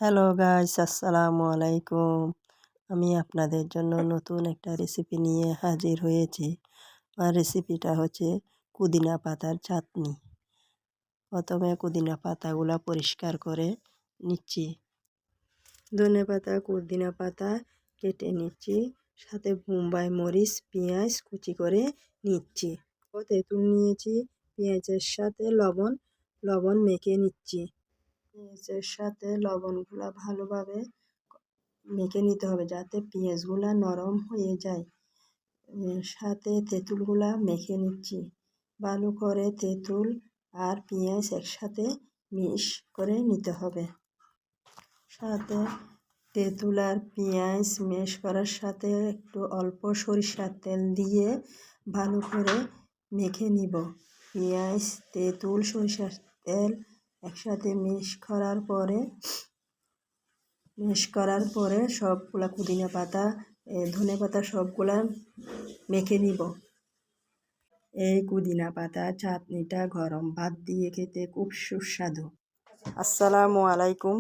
Hello guys, আসসালামু আলাইকুম। আমি আপনাদের জন্য নতুন একটা রেসিপি নিয়ে হাজির হয়েছি। আর রেসিপিটা হচ্ছে পুদিনা পাতার চাটনি। প্রথমে পুদিনা পাতাগুলো পরিষ্কার করে নিচ্ছি। ধনেপাতা, পুদিনা পাতা কেটে নিচ্ছি। সাথে বোম্বাই মরিচ, পেঁয়াজ কুচি করে নিচ্ছি। তেঁতুল নিয়েছি, পেঁয়াজের সাথে লবণ মেখে নিচ্ছি। পেঁয়াজের সাথে লবণগুলো ভালোভাবে মেখে নিতে হবে যাতে পেঁয়াজগুলো নরম হয়ে যায়। সাথে তেঁতুলগুলা মেখে নিচ্ছি। ভালো করে তেঁতুল আর পেঁয়াজ একসাথে মিক্স করে নিতে হবে। সাথে তেঁতুল আর পেঁয়াজ মিক্স করার সাথে একটু অল্প সরিষার তেল দিয়ে ভালো করে মেখে নিব। পেঁয়াজ, তেঁতুল, সরিষার তেল একসাথে মিক্স করার পরে সবগুলা পুদিনা পাতা, ধনে পাতা সবগুলা মেখে নিব। এই পুদিনা পাতা চাটনিটা গরম ভাত দিয়ে খেতে খুব সুস্বাদু। আসসালামু আলাইকুম।